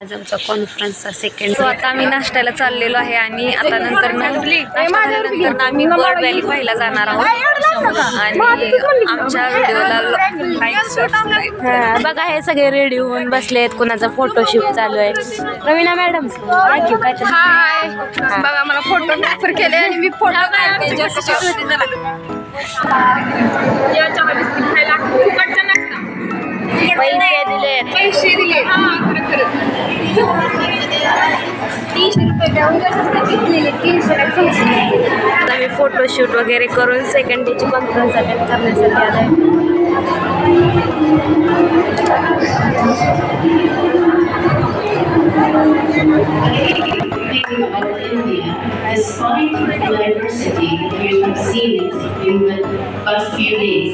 आज आमचा कॉन्फरन्सचा second so आता आम्ही नाश्त्याला चाललेलो आहे आणि आता नंतर आम्ही बर्ड व्हॅली पाहायला जाणार आहोत आणि आमच्या व्हिडिओला बघा हे सगळे रेडी होऊन बसले आहेत. कोणाचा फोटोशूट चालू आहे. Raveena madam thank you. काय हाय बघा मला फोटोग्राफर केले आणि मी फोटो पैसे दिले 300 आम्ही फोटोशूट वगैरे करून सेकंड डेची कॉन्फरन्स अटेंड करण्यासाठी आलोय. Despite the diversity we have seen in the past few days,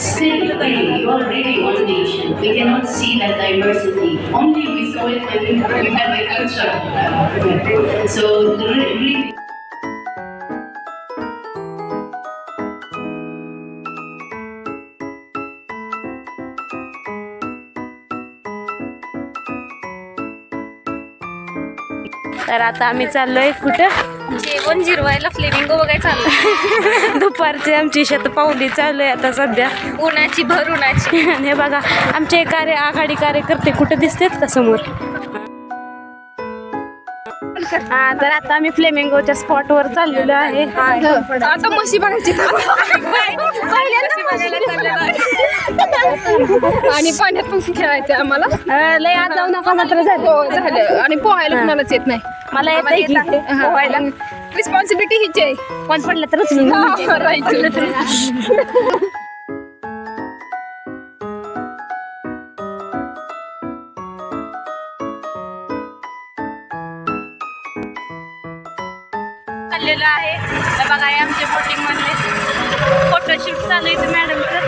still you are really one nation. We cannot see that diversity. Only we saw it when we have a culture. So really. तर आता आम्ही चाललोय कुठं जेवण जिरवायला flamingo बघायला चाललं. दुपारची आमची शतपावली चालू आहे आता सध्या उन्हाची भर उन्हाची. आणि हे बघा आमचे आघाडी कार्यकर्ते कुठे दिसतात का समोर. हा तर आता आम्ही फ्लेमिंगोच्या स्पॉट वर चाललेलो आहे. आता म्हशी बघायची आणि पाण्यात पण खेळायचं आम्हाला. लय आज जाऊ नका मात्र झालं आणि पोहायला कुणालाच येत नाही. मला येत पोहायला रिस्पॉन्सिबिलिटी हीच आहे. कोण पडलं तर चाललेलं आहे. बघा आमचे बोटिंग मधले फोटोशूट चालू आहे मॅडमचं.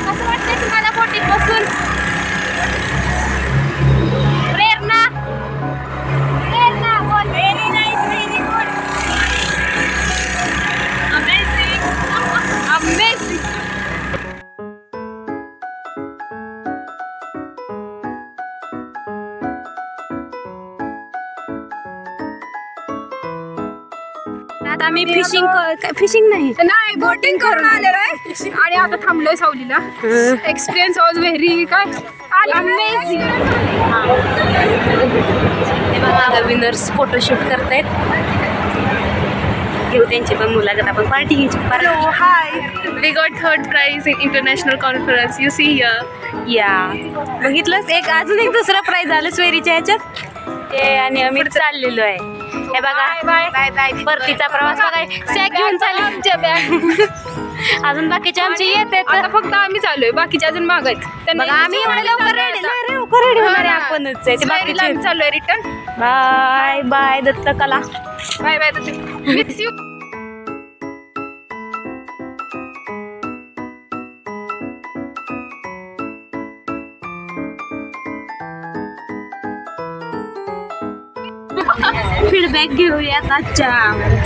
कसं वाटतंय तुम्हाला बोटिंग बसून. प्रेरणा बोल. Very nice very good amazing amazing. आता आम्ही फिशिंग नाही बोटिंग करून आलेलो आहे आणि आता थांबलोय सावलीला. एक्सपिरियन्स वॉज व्हेरी काय अमेझिंग. विनर्स फोटोशूट करतायत. घेऊ त्यांची पण मुलाखत आपण पार्टी घ्यायची. Hi we got 3rd prize in international conference. You see here. या बघितलंच अजून एक दुसरा प्राइज आलं स्वेरीच्या ह्याच्यात ते आणि आम्ही चाललेलो आहे. हे बघा बाय बाय बाय परतीचा प्रवास बघा. सॅक घेऊन चालले आमच्या बॅग. अजून बाकीचे आमचे येत आहेत. फक्त आम्ही चाललोय बाकीचे अजून मागायत. बघा आम्ही एवढे लवकर रेडी होणार आहे. आपणच आहे. बाकीचे चाललोय रिटर्न. बाय बाय दत्तकला. Bye bye Datta. Miss you. Feedback घेऊयात आजच्या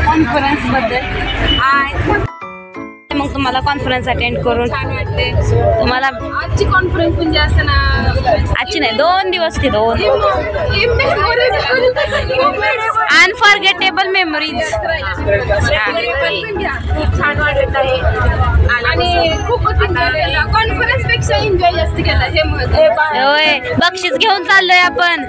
कॉन्फरन्स बद्दल. मग तुम्हाला कॉन्फरन्स अटेंड करून तुम्हाला आजची कॉन्फरन्स म्हणजे असं ना आजची नाही 2 दिवस ती 2 अनफॉरगेटेबल मेमरीज. खूप छान वाटत आहे आणि खूपच कॉन्फरन्स पेक्षा एन्जॉय जास्त केला हे महत्त्वाचं. होय बक्षीस घेऊन चाललोय आपण.